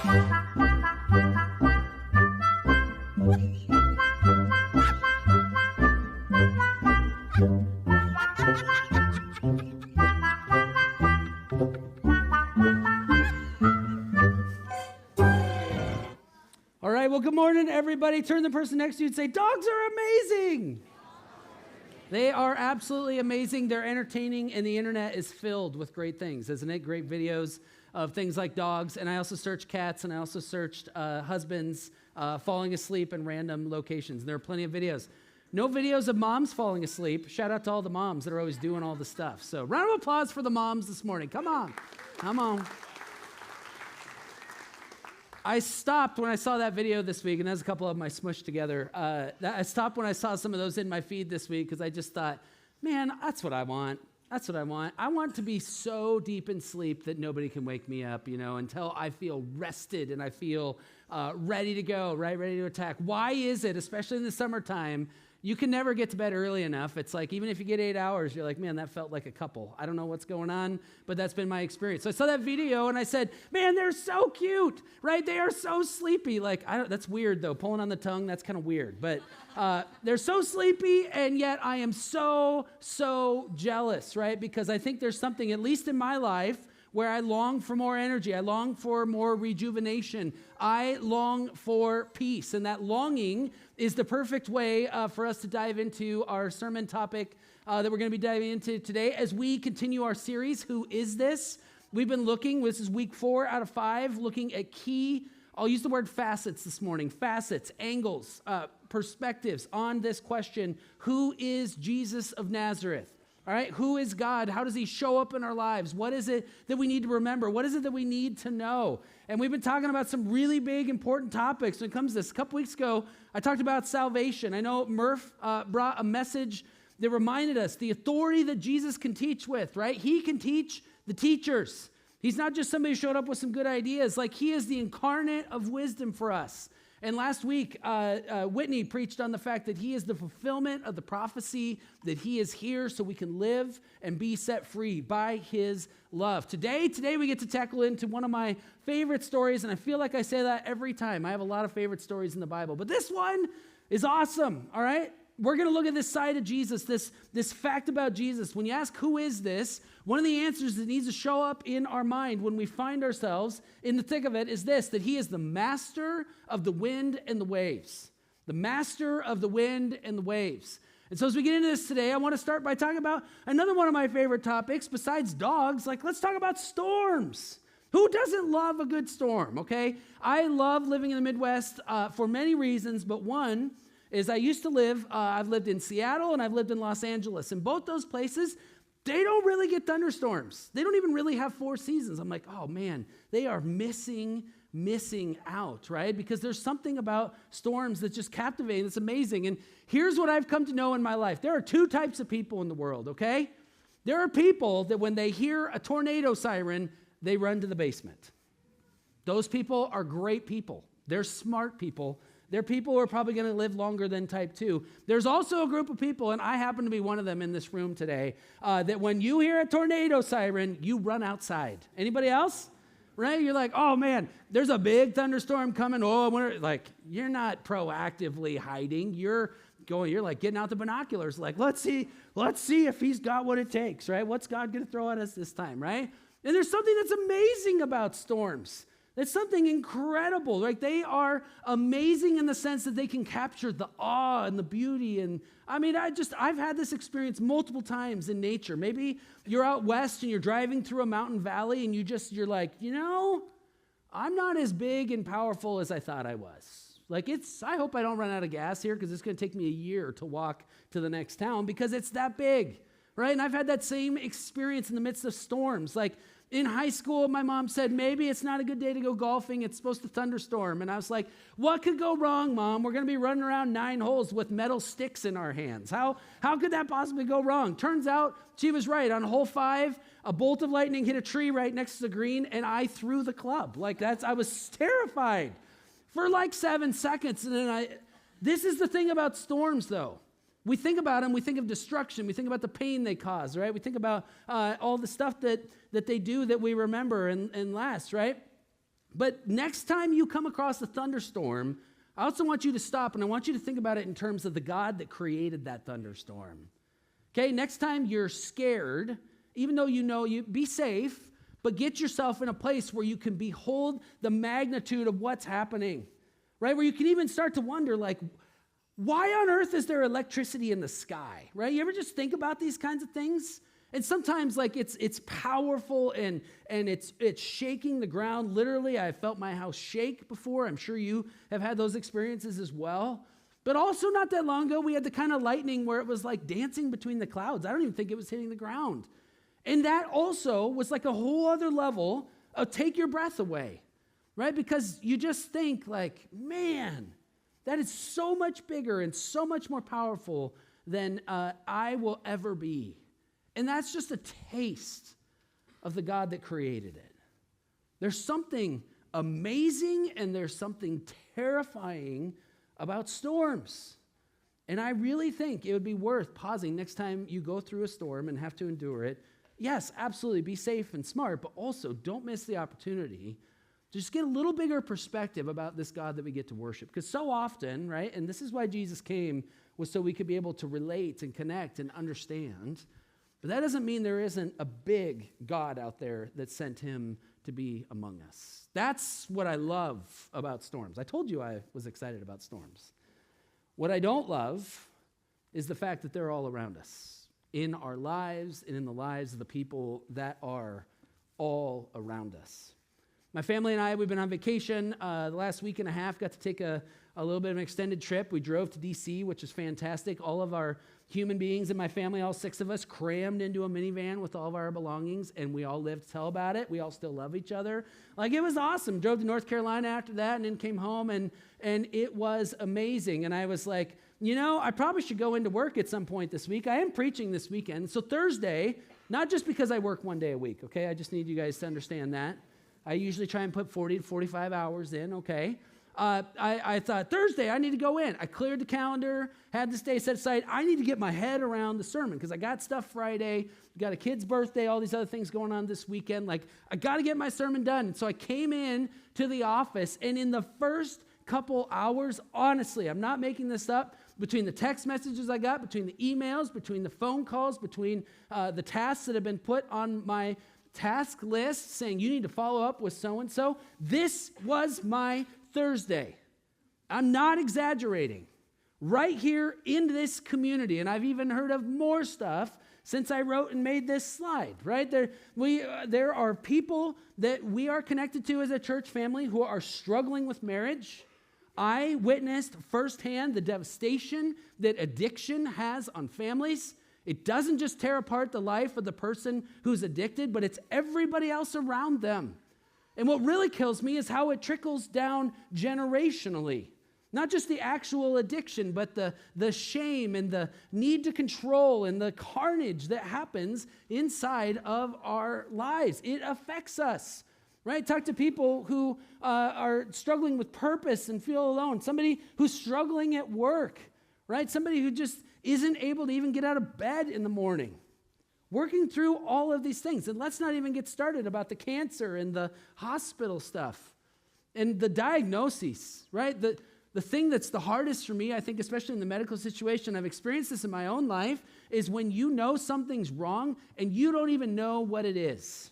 All right, well, good morning, everybody. Turn to the person next to you and say, dogs are amazing. They are absolutely amazing. They're entertaining, and the internet is filled with great things, isn't it? Great videos of things like dogs, and I also searched cats, and I also searched husbands falling asleep in random locations. There are plenty of videos. No videos of moms falling asleep. Shout out to all the moms that are always doing all the stuff. So round of applause for the moms this morning. Come on. Come on. I stopped when I saw that video this week, and there's a couple of them I smushed together. I stopped when I saw some of those in my feed this week because I just thought, man, that's what I want. That's what I want. I want to be so deep in sleep that nobody can wake me up, until I feel rested and I feel ready to go, right? Ready to attack. Why is it, especially in the summertime, you can never get to bed early enough? It's like, even if you get 8 hours, you're like, man, that felt like a couple. I don't know what's going on, but that's been my experience. So I saw that video and I said, man, they're so cute, right? They are so sleepy. That's weird though. Pulling on the tongue, that's kind of weird. But they're so sleepy, and yet I am so jealous, right? Because I think there's something, at least in my life, where I long for more energy. I long for more rejuvenation. I long for peace. And that longing is the perfect way for us to dive into our sermon topic that we're going to be diving into today as we continue our series, Who Is This? We've been looking, this is week 4 out of 5, looking at key, I'll use the word facets this morning, facets, angles, perspectives on this question, who is Jesus of Nazareth? All right, who is God? How does he show up in our lives? What is it that we need to remember? What is it that we need to know? And we've been talking about some really big, important topics when it comes to this. A couple weeks ago, I talked about salvation. I know Murph brought a message that reminded us the authority that Jesus can teach with, right? He can teach the teachers. He's not just somebody who showed up with some good ideas. Like, he is the incarnate of wisdom for us. And last week, Whitney preached on the fact that he is the fulfillment of the prophecy, that he is here so we can live and be set free by his love. Today we get to tackle into one of my favorite stories, and I feel like I say that every time. I have a lot of favorite stories in the Bible, but this one is awesome, all right? We're going to look at this side of Jesus, this fact about Jesus. When you ask, who is this? One of the answers that needs to show up in our mind when we find ourselves in the thick of it is this, that he is the master of the wind and the waves. The master of the wind and the waves. And so as we get into this today, I want to start by talking about another one of my favorite topics besides dogs. Let's talk about storms. Who doesn't love a good storm, okay? I love living in the Midwest for many reasons, but one is I've lived in Seattle and I've lived in Los Angeles. In both those places, they don't really get thunderstorms. They don't even really have 4 seasons. I'm like, oh man, they are missing out, right? Because there's something about storms that's just captivating, that's amazing. And here's what I've come to know in my life. There are 2 types of people in the world, okay? There are people that when they hear a tornado siren, they run to the basement. Those people are great people. They're smart people. They're people who are probably going to live longer than type 2. There's also a group of people, and I happen to be one of them in this room today, that when you hear a tornado siren, you run outside. Anybody else? Right? You're like, oh man, there's a big thunderstorm coming. You're not proactively hiding. You're like getting out the binoculars. Like, let's see if he's got what it takes, right? What's God going to throw at us this time, right? And there's something that's amazing about storms. It's something incredible. Like, they are amazing in the sense that they can capture the awe and the beauty. And I mean, I've had this experience multiple times in nature. Maybe you're out west and you're driving through a mountain valley and you're like, I'm not as big and powerful as I thought I was. I hope I don't run out of gas here because it's going to take me a year to walk to the next town because it's that big, right? And I've had that same experience in the midst of storms. Like, in high school, my mom said, maybe it's not a good day to go golfing. It's supposed to thunderstorm. And I was like, what could go wrong, Mom? We're going to be running around 9 holes with metal sticks in our hands. How could that possibly go wrong? Turns out she was right. On hole 5, a bolt of lightning hit a tree right next to the green, and I threw the club. I was terrified for 7 seconds. And then this is the thing about storms, though. We think about them, we think of destruction, we think about the pain they cause, right? We think about all the stuff that they do that we remember and last, right? But next time you come across a thunderstorm, I also want you to stop, and I want you to think about it in terms of the God that created that thunderstorm. Okay, next time you're scared, even though you know you be safe, but get yourself in a place where you can behold the magnitude of what's happening, right? Where you can even start to wonder, like, why on earth is there electricity in the sky, right? You ever just think about these kinds of things? And sometimes, like, it's powerful and it's shaking the ground. Literally, I felt my house shake before. I'm sure you have had those experiences as well. But also not that long ago, we had the kind of lightning where it was like dancing between the clouds. I don't even think it was hitting the ground. And that also was like a whole other level of take your breath away, right? Because you just think like, man, that is so much bigger and so much more powerful than I will ever be. And that's just a taste of the God that created it. There's something amazing and there's something terrifying about storms. And I really think it would be worth pausing next time you go through a storm and have to endure it. Yes, absolutely, be safe and smart, but also don't miss the opportunity to just get a little bigger perspective about this God that we get to worship. Because so often, right, and this is why Jesus came, was so we could be able to relate and connect and understand. But that doesn't mean there isn't a big God out there that sent him to be among us. That's what I love about storms. I told you I was excited about storms. What I don't love is the fact that they're all around us, in our lives and in the lives of the people that are all around us. My family and I, we've been on vacation the last week and a half, got to take a little bit of an extended trip. We drove to D.C., which is fantastic. All of our human beings in my family, all 6 of us, crammed into a minivan with all of our belongings, and we all lived to tell about it. We all still love each other. Like, it was awesome. Drove to North Carolina after that and then came home, and it was amazing. And I was like, you know, I probably should go into work at some point this week. I am preaching this weekend. So Thursday, not just because I work 1 day a week, okay? I just need you guys to understand that. I usually try and put 40 to 45 hours in, okay? I thought, Thursday, I need to go in. I cleared the calendar, had this day set aside. I need to get my head around the sermon because I got stuff Friday, got a kid's birthday, all these other things going on this weekend. Like, I got to get my sermon done. And so I came in to the office, and in the first couple hours, honestly, I'm not making this up, between the text messages I got, between the emails, between the phone calls, between the tasks that have been put on my task list saying you need to follow up with so-and-so, this was my Thursday. I'm not exaggerating. Right here in this community, and I've even heard of more stuff since I wrote and made this slide, right? There are people that we are connected to as a church family who are struggling with marriage. I witnessed firsthand the devastation that addiction has on families. It doesn't just tear apart the life of the person who's addicted, but it's everybody else around them. And what really kills me is how it trickles down generationally. Not just the actual addiction, but the shame and the need to control and the carnage that happens inside of our lives. It affects us, right? Talk to people who are struggling with purpose and feel alone. Somebody who's struggling at work, right? Somebody who just isn't able to even get out of bed in the morning. Working through all of these things. And let's not even get started about the cancer and the hospital stuff and the diagnoses, right? The thing that's the hardest for me, I think, especially in the medical situation, I've experienced this in my own life, is when you know something's wrong and you don't even know what it is.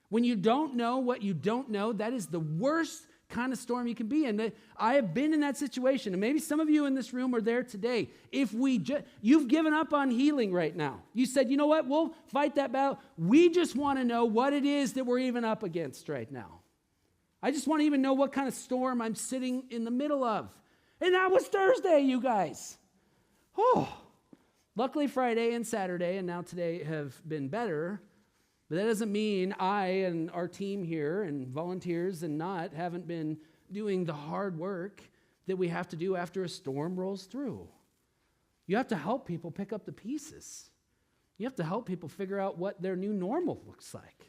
When you don't know what you don't know, that is the worst kind of storm you can be in. I have been in that situation, and maybe some of you in this room are there today. If you've given up on healing right now. You said, you know what, we'll fight that battle. We just want to know what it is that we're even up against right now. I just want to even know what kind of storm I'm sitting in the middle of. And that was Thursday, you guys. Oh, luckily Friday and Saturday and now today have been better. But that doesn't mean I and our team here and volunteers and haven't been doing the hard work that we have to do after a storm rolls through. You have to help people pick up the pieces. You have to help people figure out what their new normal looks like.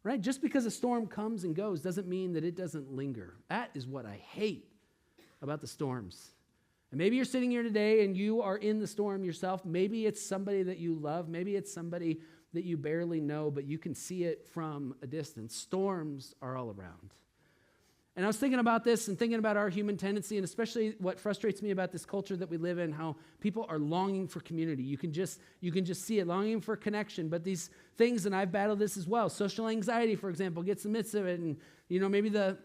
Right? Just because a storm comes and goes doesn't mean that it doesn't linger. That is what I hate about the storms. And maybe you're sitting here today and you are in the storm yourself. Maybe it's somebody that you love. Maybe it's somebody that you barely know, but you can see it from a distance. Storms are all around. And I was thinking about this and thinking about our human tendency, and especially what frustrates me about this culture that we live in, how people are longing for community. You can just see it, longing for connection. But these things, and I've battled this as well. Social anxiety, for example, gets in the midst of it, and maybe the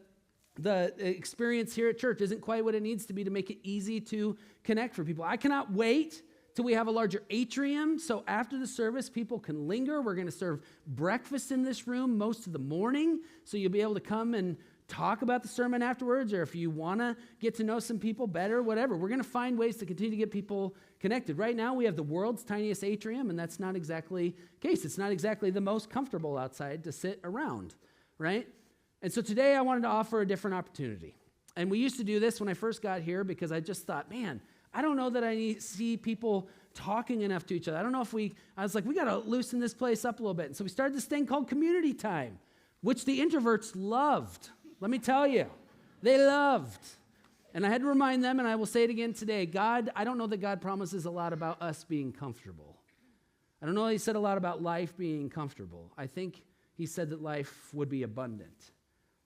experience here at church isn't quite what it needs to be to make it easy to connect for people. I cannot wait till we have a larger atrium, so after the service, people can linger. We're going to serve breakfast in this room most of the morning, so you'll be able to come and talk about the sermon afterwards, or if you want to get to know some people better, whatever. We're going to find ways to continue to get people connected. Right now, we have the world's tiniest atrium, and that's not exactly the case. It's not exactly the most comfortable outside to sit around, right? And so today, I wanted to offer a different opportunity. And we used to do this when I first got here because I just thought, man, I don't know that I see people talking enough to each other. I don't know if I was like, we got to loosen this place up a little bit. And so we started this thing called community time, which the introverts loved. Let me tell you, they loved. And I had to remind them, and I will say it again today, I don't know that God promises a lot about us being comfortable. I don't know that he said a lot about life being comfortable. I think he said that life would be abundant.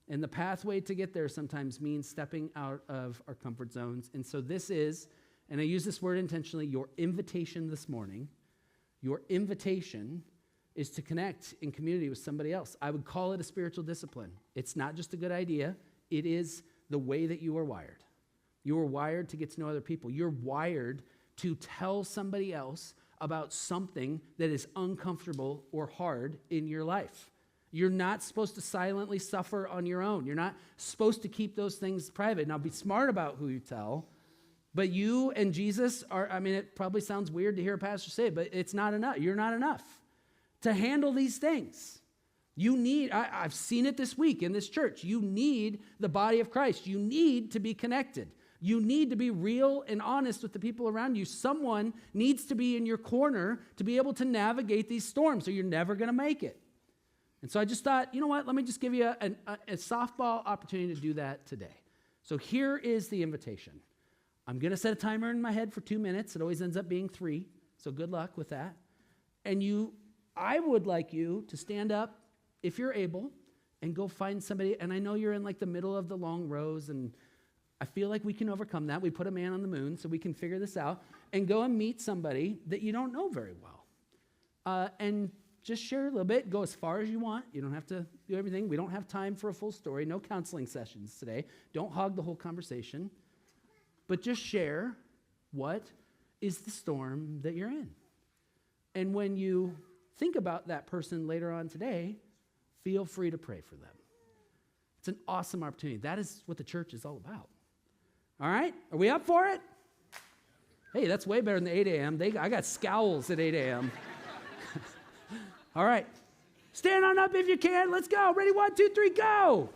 And the pathway to get there sometimes means stepping out of our comfort zones. And so this is, and I use this word intentionally, your invitation this morning. Your invitation is to connect in community with somebody else. I would call it a spiritual discipline. It's not just a good idea. It is the way that you are wired. You are wired to get to know other people. You're wired to tell somebody else about something that is uncomfortable or hard in your life. You're not supposed to silently suffer on your own. You're not supposed to keep those things private. Now, be smart about who you tell, but you and Jesus it probably sounds weird to hear a pastor say it, but it's not enough. You're not enough to handle these things. You need, I've seen it this week in this church, you need the body of Christ. You need to be connected. You need to be real and honest with the people around you. Someone needs to be in your corner to be able to navigate these storms, or you're never going to make it. And so I just thought, you know what, let me just give you a softball opportunity to do that today. So here is the invitation. I'm going to set a timer in my head for 2 minutes. It always ends up being 3, so good luck with that. And I would like you to stand up, if you're able, and go find somebody. And I know you're in like the middle of the long rows, and I feel like we can overcome that. We put a man on the moon, so we can figure this out. And go and meet somebody that you don't know very well. And just share a little bit. Go as far as you want. You don't have to do everything. We don't have time for a full story. No counseling sessions today. Don't hog the whole conversation. But just share what is the storm that you're in. And when you think about that person later on today, feel free to pray for them. It's an awesome opportunity. That is what the church is all about. All right? Are we up for it? Hey, that's way better than 8 a.m. I got scowls at 8 a.m. All right. Stand on up if you can. Let's go. Ready? 1, 2, 3, go.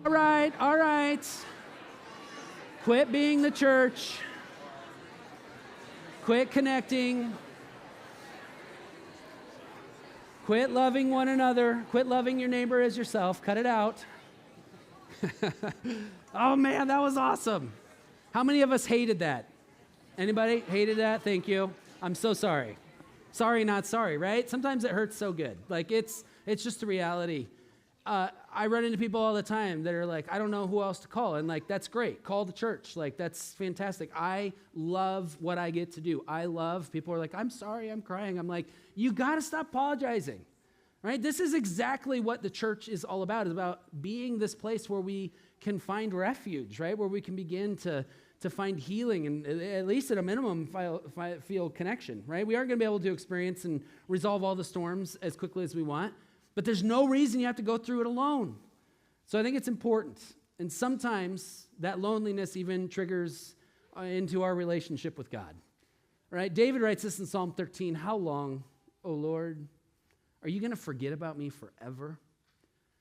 All right. Quit being the church. Quit connecting. Quit loving one another. Quit loving your neighbor as yourself. Cut it out. Oh man, that was awesome. How many of us hated that? Anybody hated that? Thank you. I'm so sorry. Sorry, not sorry, right? Sometimes it hurts so good. Like it's just the reality. I run into people all the time that are like, I don't know who else to call. And like, that's great. Call the church. Like, that's fantastic. I love what I get to do. I love, people are like, I'm sorry, I'm crying. I'm like, you got to stop apologizing, right? This is exactly what the church is all about. It's about being this place where we can find refuge, right? Where we can begin to find healing and at least at a minimum feel connection, right? We aren't going to be able to experience and resolve all the storms as quickly as we want. But there's no reason you have to go through it alone. So I think it's important. And sometimes that loneliness even triggers into our relationship with God. Right? David writes this in Psalm 13, how long, O Lord, are you going to forget about me forever?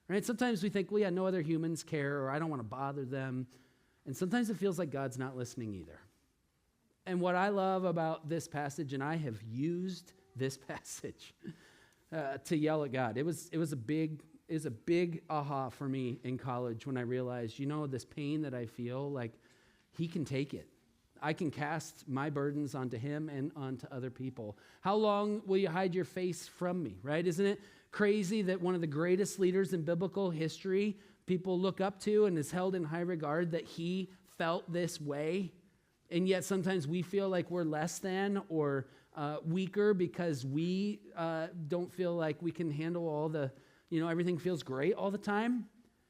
Right? Sometimes we think, well, yeah, no other humans care, or I don't want to bother them. And sometimes it feels like God's not listening either. And what I love about this passage, and I have used this passage to yell at God. It was a big aha for me in college when I realized, this pain that I feel, like he can take it. I can cast my burdens onto him and onto other people. How long will you hide your face from me, right? Isn't it crazy that one of the greatest leaders in biblical history people look up to and is held in high regard, that he felt this way? And yet sometimes we feel like we're less than or weaker because we don't feel like we can handle all the, everything feels great all the time,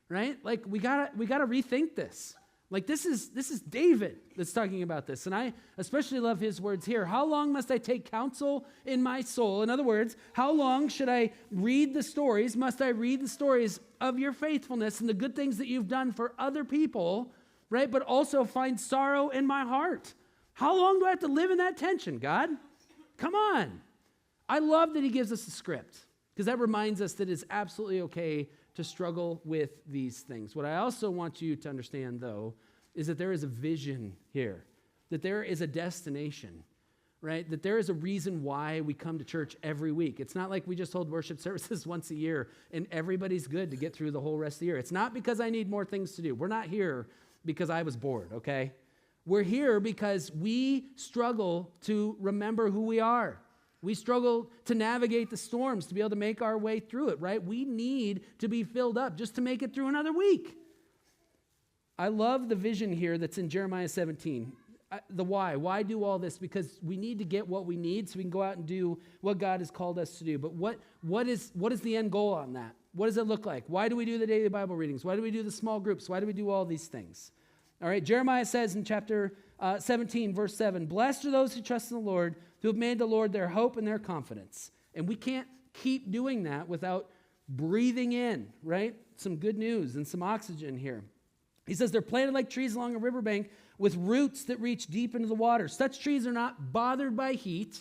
right? Like we gotta rethink this. Like this is David that's talking about this. And I especially love his words here. How long must I take counsel in my soul? In other words, how long should I read the stories? Must I read the stories of your faithfulness and the good things that you've done for other people, right? But also find sorrow in my heart. How long do I have to live in that tension, God? Come on. I love that he gives us a script because that reminds us that it's absolutely okay to struggle with these things. What I also want you to understand, though, is that there is a vision here, that there is a destination, right? That there is a reason why we come to church every week. It's not like we just hold worship services once a year and everybody's good to get through the whole rest of the year. It's not because I need more things to do. We're not here because I was bored, okay? We're here because we struggle to remember who we are. We struggle to navigate the storms, to be able to make our way through it, right? We need to be filled up just to make it through another week. I love the vision here that's in Jeremiah 17. The why. Why do all this? Because we need to get what we need so we can go out and do what God has called us to do. But what is the end goal on that? What does it look like? Why do we do the daily Bible readings? Why do we do the small groups? Why do we do all these things? All right, Jeremiah says in chapter 17, verse 7, blessed are those who trust in the Lord, who have made the Lord their hope and their confidence. And we can't keep doing that without breathing in, right? Some good news and some oxygen here. He says they're planted like trees along a riverbank with roots that reach deep into the water. Such trees are not bothered by heat.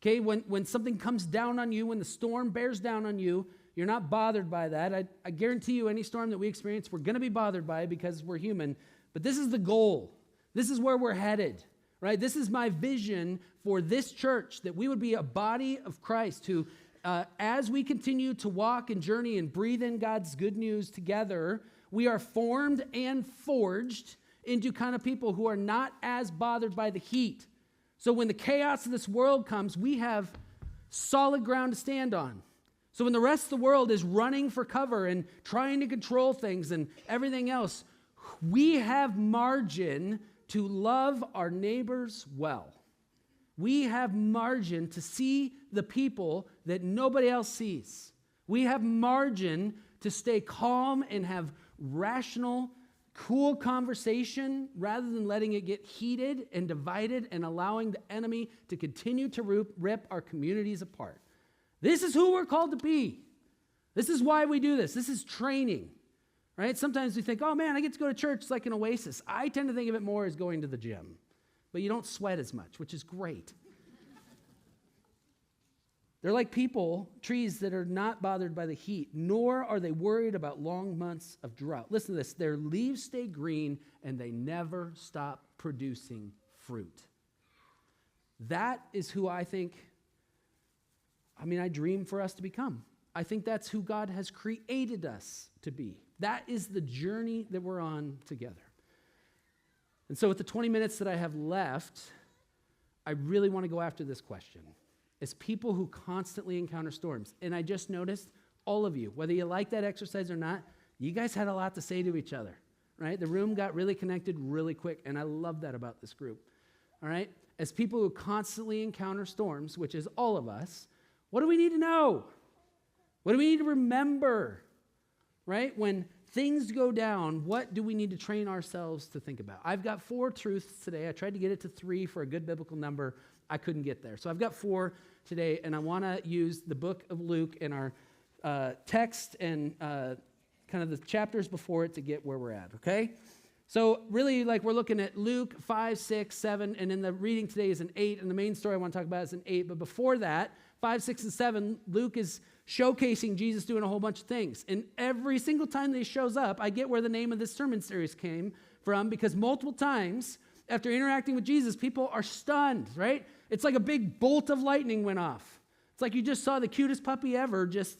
Okay, when something comes down on you, when the storm bears down on you, you're not bothered by that. I guarantee you any storm that we experience, we're going to be bothered by it because we're human. But this is the goal. This is where we're headed, right? This is my vision for this church, that we would be a body of Christ who, as we continue to walk and journey and breathe in God's good news together, we are formed and forged into kind of people who are not as bothered by the heat. So when the chaos of this world comes, we have solid ground to stand on. So when the rest of the world is running for cover and trying to control things and everything else, we have margin to love our neighbors well. We have margin to see the people that nobody else sees. We have margin to stay calm and have rational, cool conversation rather than letting it get heated and divided and allowing the enemy to continue to rip our communities apart. This is who we're called to be. This is why we do this. This is training. Right? Sometimes we think, oh man, I get to go to church. It's like an oasis. I tend to think of it more as going to the gym. But you don't sweat as much, which is great. They're like trees that are not bothered by the heat, nor are they worried about long months of drought. Listen to this. Their leaves stay green, and they never stop producing fruit. That is who I dream for us to become. I think that's who God has created us to be. That is the journey that we're on together. And so with the 20 minutes that I have left, I really want to go after this question. As people who constantly encounter storms, and I just noticed all of you, whether you like that exercise or not, you guys had a lot to say to each other, right? The room got really connected really quick, and I love that about this group, all right? As people who constantly encounter storms, which is all of us, what do we need to know? What do we need to remember, right? When things go down, what do we need to train ourselves to think about? I've got 4 truths today. I tried to get it to 3 for a good biblical number. I couldn't get there. So I've got 4 today, and I want to use the book of Luke in our text and kind of the chapters before it to get where we're at, okay? So really, we're looking at Luke 5, 6, 7, and in the reading today is an 8, and the main story I want to talk about is an 8. But before that, 5, 6, and 7, Luke is showcasing Jesus doing a whole bunch of things. And every single time that he shows up, I get where the name of this sermon series came from, because multiple times after interacting with Jesus, people are stunned, right? It's like a big bolt of lightning went off. It's like you just saw the cutest puppy ever just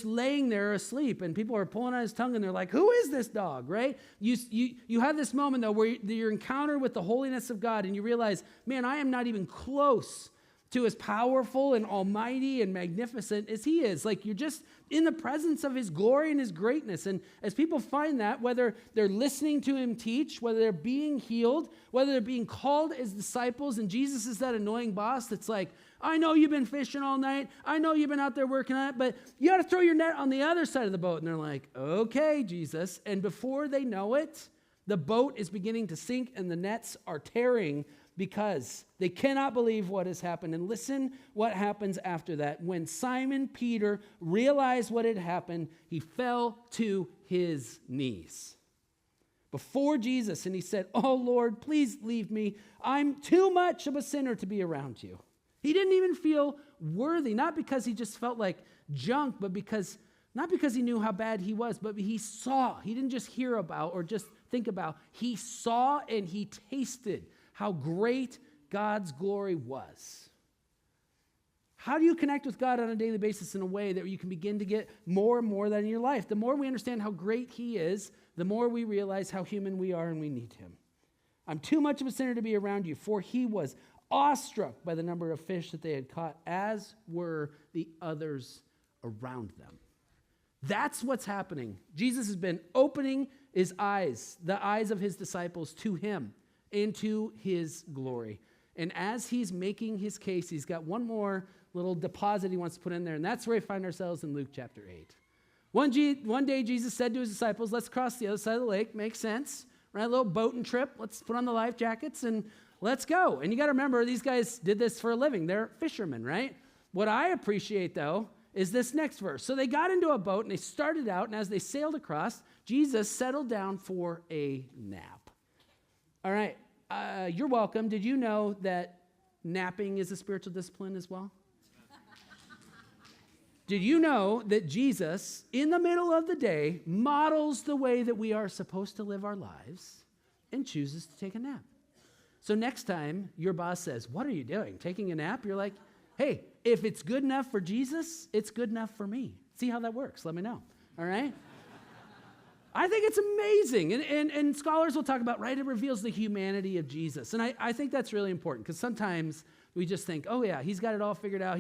laying there asleep, and people are pulling on his tongue, and they're like, who is this dog, right? You have this moment, though, where you're encountered with the holiness of God, and you realize, man, I am not even close to as powerful and almighty and magnificent as he is. You're just in the presence of his glory and his greatness. And as people find that, whether they're listening to him teach, whether they're being healed, whether they're being called as disciples, and Jesus is that annoying boss that's like, I know you've been fishing all night. I know you've been out there working on it, but you got to throw your net on the other side of the boat. And they're like, okay, Jesus. And before they know it, the boat is beginning to sink and the nets are tearing because they cannot believe what has happened. And listen what happens after that. When Simon Peter realized what had happened, he fell to his knees before Jesus, and he said, oh, Lord, please leave me. I'm too much of a sinner to be around you. He didn't even feel worthy, not because he just felt like junk, but not because he knew how bad he was, but he saw. He didn't just hear about or just think about. He saw and he tasted how great God's glory was. How do you connect with God on a daily basis in a way that you can begin to get more and more of that in your life? The more we understand how great he is, the more we realize how human we are and we need him. I'm too much of a sinner to be around you, for he was awestruck by the number of fish that they had caught, as were the others around them. That's what's happening. Jesus has been opening his eyes, the eyes of his disciples, to him, into his glory. And as he's making his case, he's got one more little deposit he wants to put in there, and that's where we find ourselves in Luke chapter 8. One day Jesus said to his disciples, let's cross the other side of the lake. Makes sense, right? A little boating trip. Let's put on the life jackets and let's go. And you got to remember, these guys did this for a living. They're fishermen, right? What I appreciate, though, is this next verse. So they got into a boat and they started out, and as they sailed across, Jesus settled down for a nap. All right, you're welcome. Did you know that napping is a spiritual discipline as well? Did you know that Jesus, in the middle of the day, models the way that we are supposed to live our lives and chooses to take a nap? So next time your boss says, what are you doing, taking a nap? You're like, hey, if it's good enough for Jesus, it's good enough for me. See how that works? Let me know, all right? I think it's amazing, and scholars will talk about, right, it reveals the humanity of Jesus, and I think that's really important, because sometimes we just think, oh yeah, he's got it all figured out,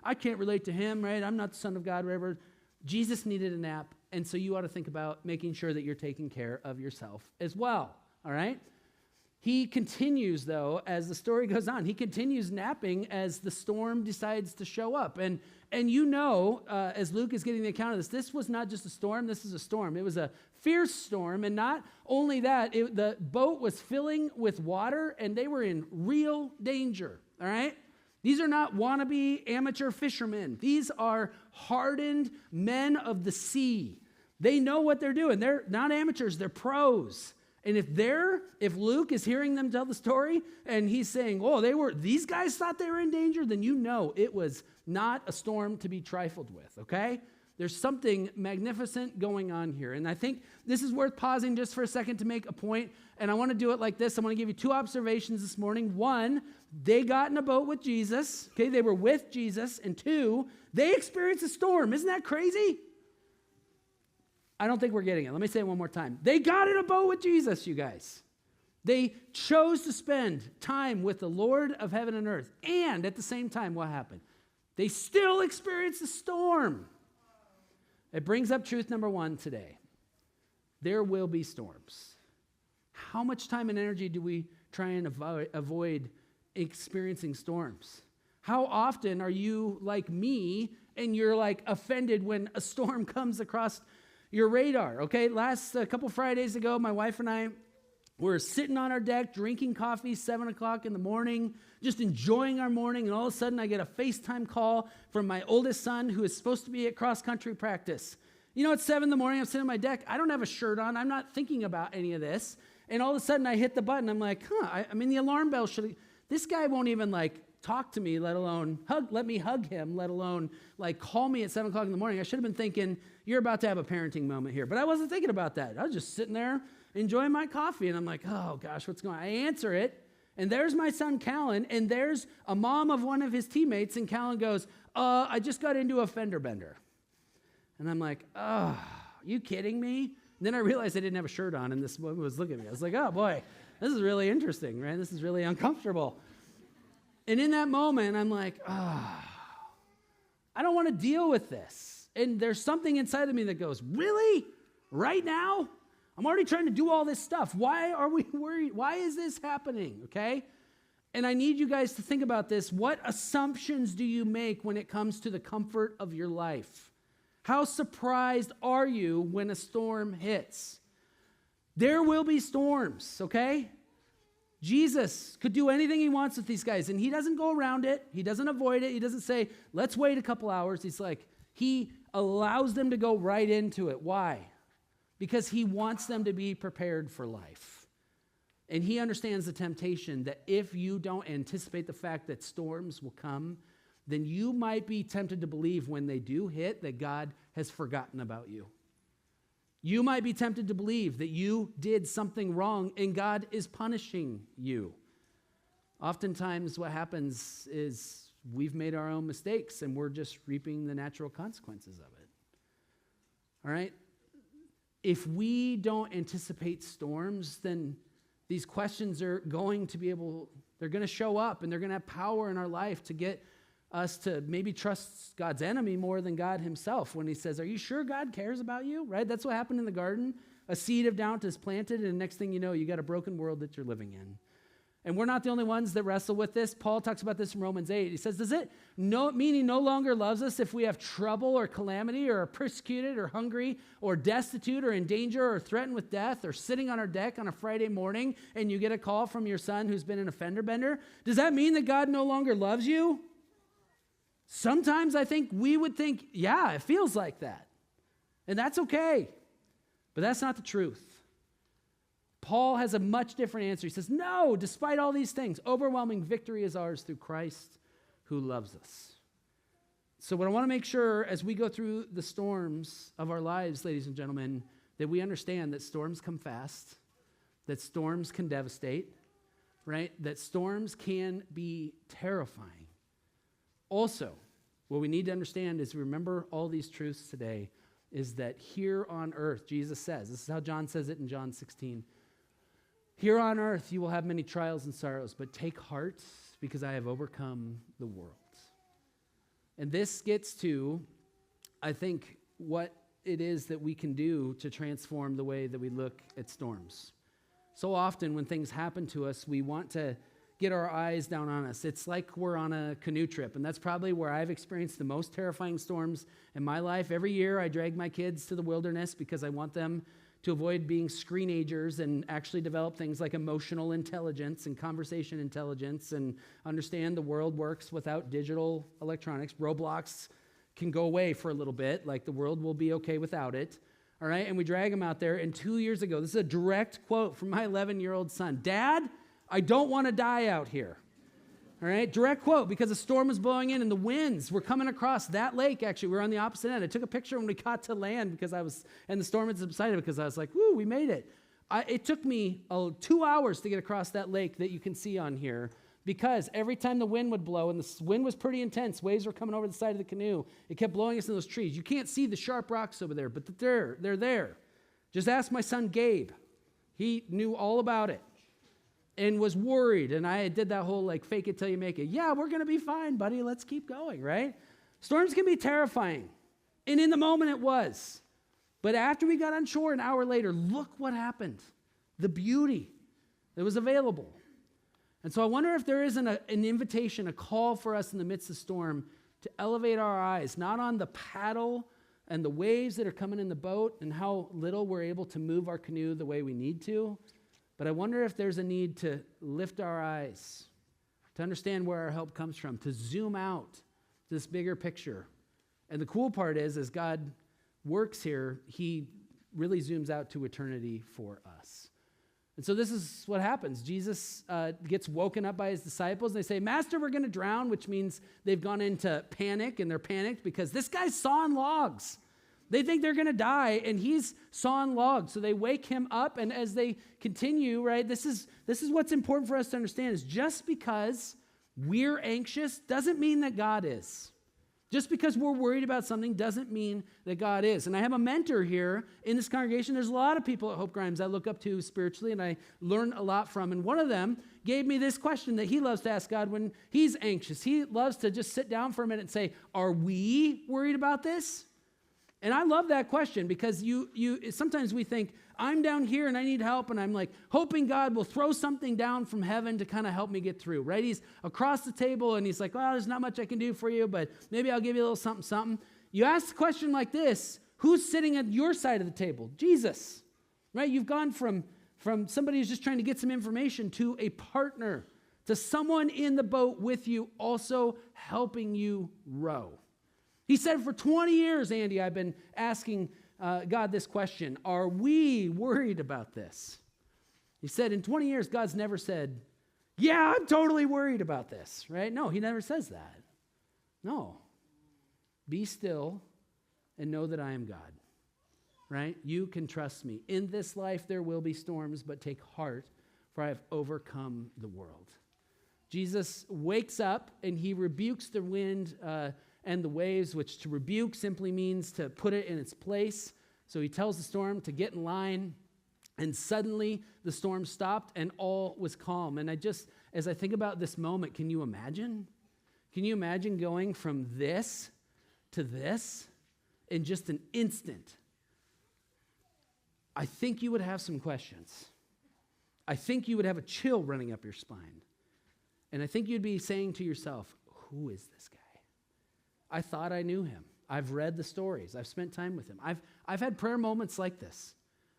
I can't relate to him, right, I'm not the son of God, whatever. Jesus needed a nap, and so you ought to think about making sure that you're taking care of yourself as well, all right? He continues, though, as the story goes on. He continues napping as the storm decides to show up. And you know, as Luke is getting the account of this was not just a storm, this is a storm. It was a fierce storm, and not only that, the boat was filling with water, and they were in real danger, all right? These are not wannabe amateur fishermen. These are hardened men of the sea. They know what they're doing. They're not amateurs, they're pros. And if Luke is hearing them tell the story and he's saying, oh, these guys thought they were in danger, then you know it was not a storm to be trifled with, okay? There's something magnificent going on here. And I think this is worth pausing just for a second to make a point. And I want to do it like this. I want to give you 2 observations this morning. 1, they got in a boat with Jesus. Okay, they were with Jesus. And 2, they experienced a storm. Isn't that crazy? I don't think we're getting it. Let me say it one more time. They got in a boat with Jesus, you guys. They chose to spend time with the Lord of heaven and earth. And at the same time, what happened? They still experienced a storm. It brings up truth number 1 today. There will be storms. How much time and energy do we try and avoid experiencing storms? How often are you like me and you're like offended when a storm comes across your radar? Okay, a couple Fridays ago, my wife and I were sitting on our deck drinking coffee, 7 o'clock in the morning, just enjoying our morning, and all of a sudden I get a FaceTime call from my oldest son who is supposed to be at cross-country practice. You know, it's 7 in the morning, I'm sitting on my deck, I don't have a shirt on, I'm not thinking about any of this, and all of a sudden I hit the button, I'm like, I mean, the alarm bell this guy won't even like talk to me, let alone let me hug him, let alone like call me at 7 o'clock in the morning. I should have been thinking, you're about to have a parenting moment here, but I wasn't thinking about that. I was just sitting there enjoying my coffee, and I'm like, oh gosh, what's going on? I answer it, and there's my son Callan, and there's a mom of one of his teammates, and Callan goes, I just got into a fender bender. And I'm like, are you kidding me? And then I realized I didn't have a shirt on, and this woman was looking at me. I was like, oh boy, this is really interesting, right? This is really uncomfortable. And in that moment, I'm like, I don't want to deal with this. And there's something inside of me that goes, really? Right now? I'm already trying to do all this stuff. Why are we worried? Why is this happening? Okay? And I need you guys to think about this. What assumptions do you make when it comes to the comfort of your life? How surprised are you when a storm hits? There will be storms, okay? Jesus could do anything he wants with these guys, and he doesn't go around it. He doesn't avoid it. He doesn't say, let's wait a couple hours. He's like, he allows them to go right into it. Why? Because he wants them to be prepared for life. And he understands the temptation that if you don't anticipate the fact that storms will come, then you might be tempted to believe when they do hit that God has forgotten about you. You might be tempted to believe that you did something wrong and God is punishing you. Oftentimes what happens is we've made our own mistakes and we're just reaping the natural consequences of it. All right? If we don't anticipate storms, then these questions are going to they're going to show up and they're going to have power in our life to get us to maybe trust God's enemy more than God himself when he says, are you sure God cares about you? Right? That's what happened in the garden. A seed of doubt is planted, and the next thing you know, you got a broken world that you're living in. And we're not the only ones that wrestle with this. Paul talks about this in Romans 8. He says, does it mean he no longer loves us if we have trouble or calamity or are persecuted or hungry or destitute or in danger or threatened with death or sitting on our deck on a Friday morning and you get a call from your son who's been in a fender bender? Does that mean that God no longer loves you? Sometimes I think we would think, yeah, it feels like that. And that's okay. But that's not the truth. Paul has a much different answer. He says, no, despite all these things, overwhelming victory is ours through Christ who loves us. So what I want to make sure as we go through the storms of our lives, ladies and gentlemen, that we understand that storms come fast, that storms can devastate, right? That storms can be terrifying. Also, what we need to understand is remember all these truths today is that here on earth, Jesus says, this is how John says it in John 16, here on earth you will have many trials and sorrows, but take heart because I have overcome the world. And this gets to, I think, what it is that we can do to transform the way that we look at storms. So often when things happen to us, we want to get our eyes down on us. It's like we're on a canoe trip, and that's probably where I've experienced the most terrifying storms in my life. Every year I drag my kids to the wilderness because I want them to avoid being screenagers and actually develop things like emotional intelligence and conversation intelligence and understand the world works without digital electronics. Roblox can go away for a little bit, like the world will be okay without it. all right? And we drag him out there. And 2 years ago, this is a direct quote from my 11-year-old son. Dad, I don't want to die out here. All right, direct quote, because a storm was blowing in and the winds were coming across that lake. Actually, we were on the opposite end. I took a picture when we got to land and the storm had subsided because I was like, woo, we made it. It took me 2 hours to get across that lake that you can see on here because every time the wind would blow, and the wind was pretty intense, waves were coming over the side of the canoe, it kept blowing us in those trees. You can't see the sharp rocks over there, but they're there. Just ask my son Gabe. He knew all about it. And was worried, and I did that whole like fake it till you make it. Yeah, we're going to be fine, buddy. Let's keep going, right? Storms can be terrifying, and in the moment it was. But after we got on shore an hour later, look what happened. The beauty that was available. And so I wonder if there isn't an invitation, a call for us in the midst of the storm to elevate our eyes, not on the paddle and the waves that are coming in the boat and how little we're able to move our canoe the way we need to, but I wonder if there's a need to lift our eyes, to understand where our help comes from, to zoom out to this bigger picture. And the cool part is, as God works here, he really zooms out to eternity for us. And so this is what happens. Jesus gets woken up by his disciples, and they say, Master, we're going to drown, which means they've gone into panic, and they're panicked because this guy's sawing logs. They think they're going to die, and he's sawing logs. So they wake him up, and as they continue, right, this is what's important for us to understand, is just because we're anxious doesn't mean that God is. Just because we're worried about something doesn't mean that God is. And I have a mentor here in this congregation. There's a lot of people at Hope Grimes I look up to spiritually, and I learn a lot from. And one of them gave me this question that he loves to ask God when he's anxious. He loves to just sit down for a minute and say, are we worried about this? And I love that question because sometimes we think, I'm down here and I need help, and I'm like hoping God will throw something down from heaven to kind of help me get through, right? He's across the table and he's like, well, there's not much I can do for you, but maybe I'll give you a little something, something. You ask a question like this, who's sitting at your side of the table? Jesus, right? You've gone from somebody who's just trying to get some information to a partner, to someone in the boat with you also helping you row. He said, for 20 years, Andy, I've been asking God this question. Are we worried about this? He said, in 20 years, God's never said, yeah, I'm totally worried about this, right? No, he never says that. No. Be still and know that I am God, right? You can trust me. In this life, there will be storms, but take heart, for I have overcome the world. Jesus wakes up and he rebukes the wind and the waves, which to rebuke simply means to put it in its place. So he tells the storm to get in line, and suddenly the storm stopped and all was calm. And as I think about this moment, can you imagine? Can you imagine going from this to this in just an instant? I think you would have some questions. I think you would have a chill running up your spine. And I think you'd be saying to yourself, who is this guy? I thought I knew him. I've read the stories. I've spent time with him. I've had prayer moments like this,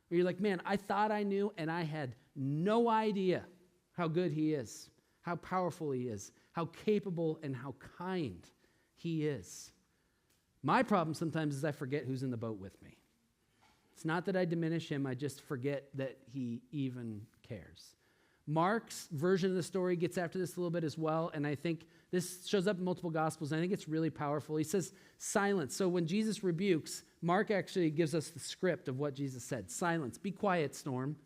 where you're like, man, I thought I knew, and I had no idea how good he is, how powerful he is, how capable and how kind he is. My problem sometimes is I forget who's in the boat with me. It's not that I diminish him, I just forget that he even cares. Mark's version of the story gets after this a little bit as well, and I think this shows up in multiple Gospels, and I think it's really powerful. He says, silence. So when Jesus rebukes, Mark actually gives us the script of what Jesus said. Silence. Be quiet, storm.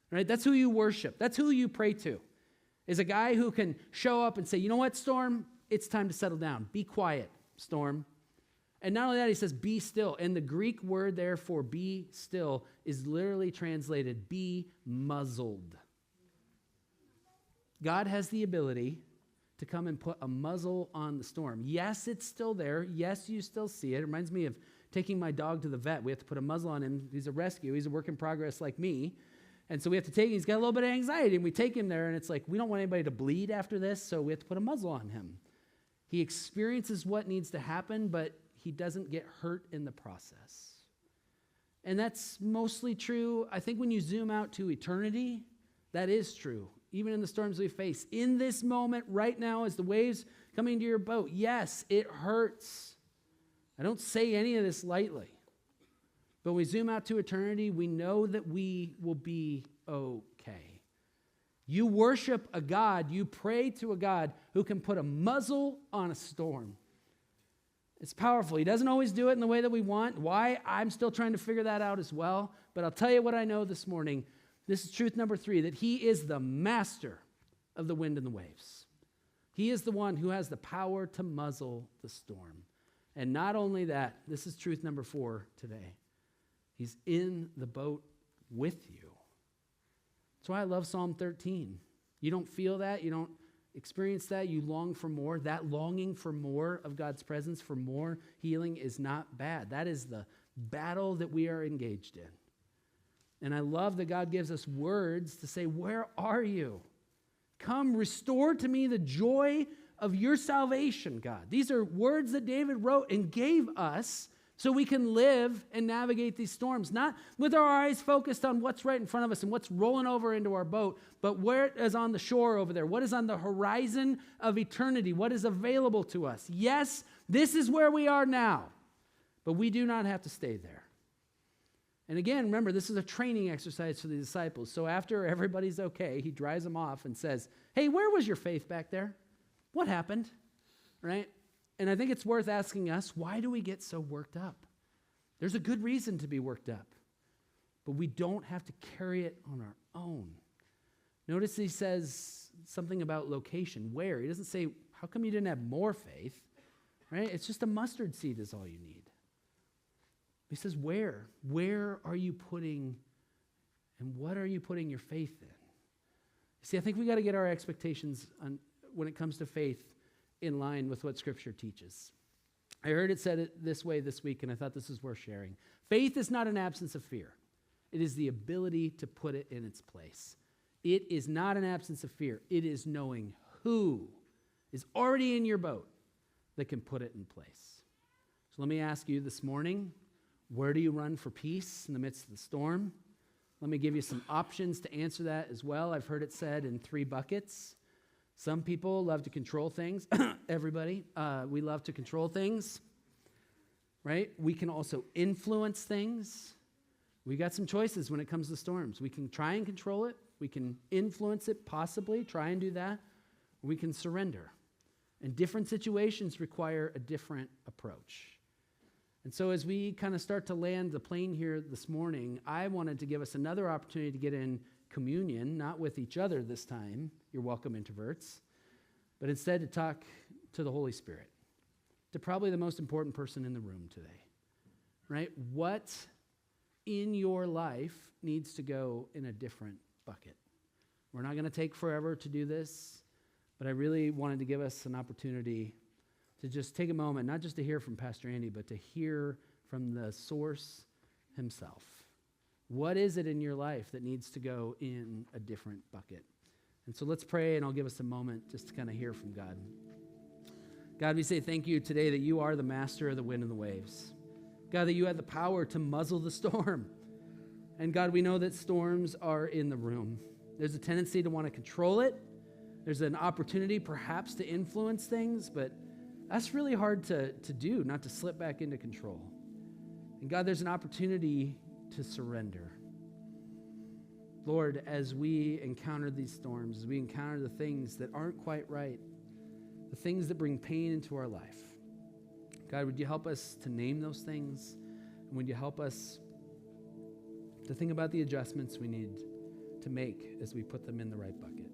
Right? That's who you worship. That's who you pray to, is a guy who can show up and say, you know what, storm? It's time to settle down. Be quiet, storm. And not only that, he says, be still. And the Greek word there for be still is literally translated, be muzzled. God has the ability to come and put a muzzle on the storm. Yes, it's still there. Yes, you still see it. It reminds me of taking my dog to the vet. We have to put a muzzle on him. He's a rescue. He's a work in progress like me. And so we have to take him. He's got a little bit of anxiety, and we take him there, and it's like, we don't want anybody to bleed after this, so we have to put a muzzle on him. He experiences what needs to happen, but he doesn't get hurt in the process. And that's mostly true. I think when you zoom out to eternity, that is true. Even in the storms we face. In this moment, right now, as the waves coming into your boat, yes, it hurts. I don't say any of this lightly. But when we zoom out to eternity, we know that we will be okay. You worship a God, you pray to a God who can put a muzzle on a storm. It's powerful. He doesn't always do it in the way that we want. Why? I'm still trying to figure that out as well. But I'll tell you what I know this morning. This is truth number 3, that he is the master of the wind and the waves. He is the one who has the power to muzzle the storm. And not only that, this is truth number 4 today. He's in the boat with you. That's why I love Psalm 13. You don't feel that. You don't experience that. You long for more. That longing for more of God's presence, for more healing is not bad. That is the battle that we are engaged in. And I love that God gives us words to say, where are you? Come, restore to me the joy of your salvation, God. These are words that David wrote and gave us so we can live and navigate these storms, not with our eyes focused on what's right in front of us and what's rolling over into our boat, but where it is on the shore over there, what is on the horizon of eternity, what is available to us. Yes, this is where we are now, but we do not have to stay there. And again, remember, this is a training exercise for the disciples. So after everybody's okay, he drives them off and says, hey, where was your faith back there? What happened? Right? And I think it's worth asking us, why do we get so worked up? There's a good reason to be worked up, but we don't have to carry it on our own. Notice he says something about location. Where? He doesn't say, how come you didn't have more faith? Right? It's just a mustard seed is all you need. He says, where? Where are you putting, and what are you putting your faith in? See, I think we got to get our expectations on, when it comes to faith, in line with what Scripture teaches. I heard it said this way this week, and I thought this is worth sharing. Faith is not an absence of fear. It is the ability to put it in its place. It is not an absence of fear. It is knowing who is already in your boat that can put it in place. So let me ask you this morning, where do you run for peace in the midst of the storm? Let me give you some options to answer that as well. I've heard it said in 3 buckets. Some people love to control things. Everybody, we love to control things, right? We can also influence things. We got some choices when it comes to storms. We can try and control it. We can influence it, possibly, try and do that. We can surrender. And different situations require a different approach. And so as we kind of start to land the plane here this morning, I wanted to give us another opportunity to get in communion, not with each other this time. You're welcome, introverts. But instead to talk to the Holy Spirit, to probably the most important person in the room today, right? What in your life needs to go in a different bucket? We're not going to take forever to do this, but I really wanted to give us an opportunity to just take a moment, not just to hear from Pastor Andy, but to hear from the source himself. What is it in your life that needs to go in a different bucket? And so let's pray, and I'll give us a moment just to kind of hear from God. God, we say thank you today that you are the master of the wind and the waves. God, that you have the power to muzzle the storm. And God, we know that storms are in the room. There's a tendency to want to control it. There's an opportunity perhaps to influence things, but that's really hard to do, not to slip back into control. And God, there's an opportunity to surrender. Lord, as we encounter these storms, as we encounter the things that aren't quite right, the things that bring pain into our life, God, would you help us to name those things? And would you help us to think about the adjustments we need to make as we put them in the right bucket?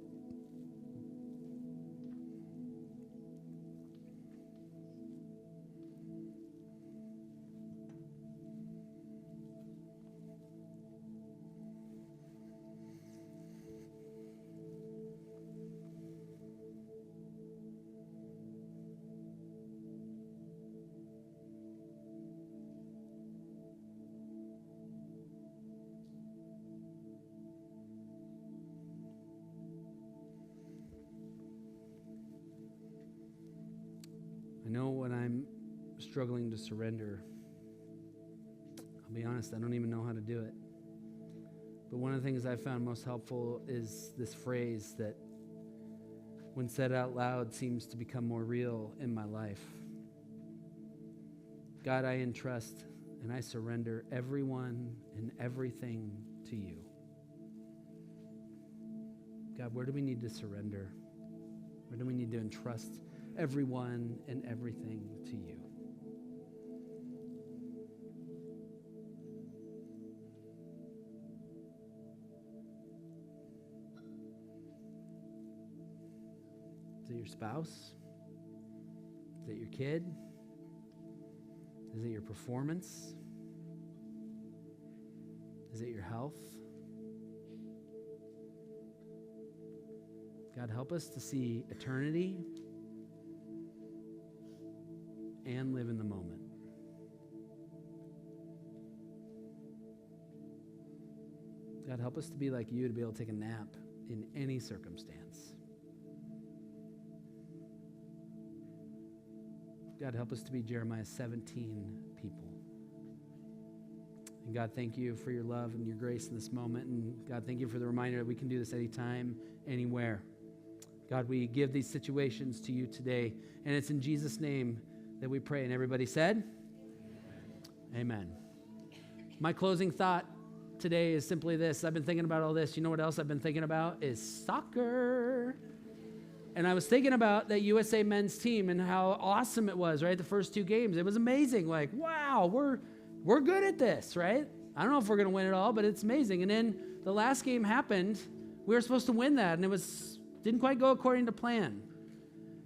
I know when I'm struggling to surrender, I'll be honest, I don't even know how to do it. But one of the things I found most helpful is this phrase that, when said out loud, seems to become more real in my life. God, I entrust and I surrender everyone and everything to you. God, where do we need to surrender? Where do we need to entrust everyone and everything to you? Is it your spouse? Is it your kid? Is it your performance? Is it your health? God, help us to see eternity and live in the moment. God, help us to be like you, to be able to take a nap in any circumstance. God, help us to be Jeremiah 17 people. And God, thank you for your love and your grace in this moment. And God, thank you for the reminder that we can do this anytime, anywhere. God, we give these situations to you today. And it's in Jesus' name that we pray. And everybody said? Amen. My closing thought today is simply this. I've been thinking about all this. You know what else I've been thinking about? Is soccer. And I was thinking about that USA men's team and how awesome it was, right? The first two games. It was amazing. Like, wow, we're good at this, right? I don't know if we're going to win it all, but it's amazing. And then the last game happened. We were supposed to win that, and it didn't quite go according to plan.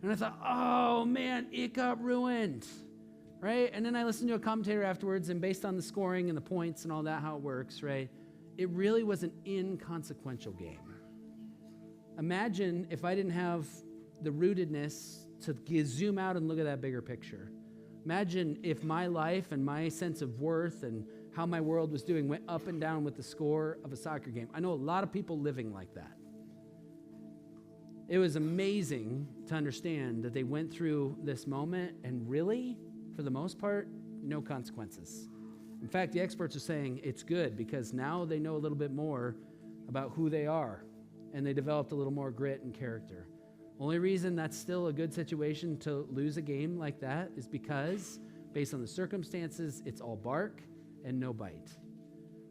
And I thought, oh, man, it got ruined, right? And then I listened to a commentator afterwards, and based on the scoring and the points and all that, how it works, right? It really was an inconsequential game. Imagine if I didn't have the rootedness to zoom out and look at that bigger picture. Imagine if my life and my sense of worth and how my world was doing went up and down with the score of a soccer game. I know a lot of people living like that. It was amazing to understand that they went through this moment and really, for the most part, no consequences. In fact, the experts are saying it's good because now they know a little bit more about who they are, and they developed a little more grit and character. Only reason that's still a good situation to lose a game like that is because, based on the circumstances, it's all bark and no bite.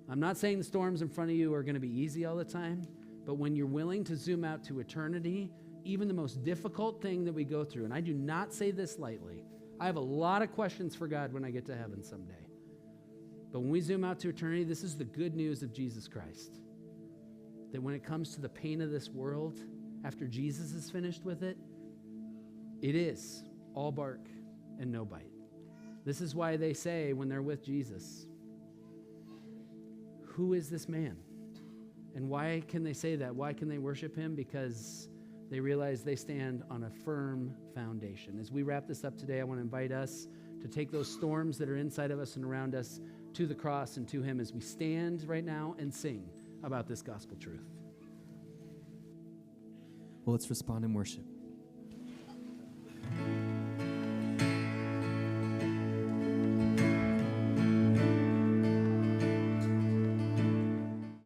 I'm not saying the storms in front of you are going to be easy all the time, but when you're willing to zoom out to eternity, even the most difficult thing that we go through, and I do not say this lightly, I have a lot of questions for God when I get to heaven someday. But when we zoom out to eternity, this is the good news of Jesus Christ. That when it comes to the pain of this world, after Jesus is finished with it, it is all bark and no bite. This is why they say when they're with Jesus, who is this man? And why can they say that? Why can they worship him? Because they realize they stand on a firm foundation. As we wrap this up today, I want to invite us to take those storms that are inside of us and around us to the cross and to him as we stand right now and sing about this gospel truth. Well, let's respond in worship.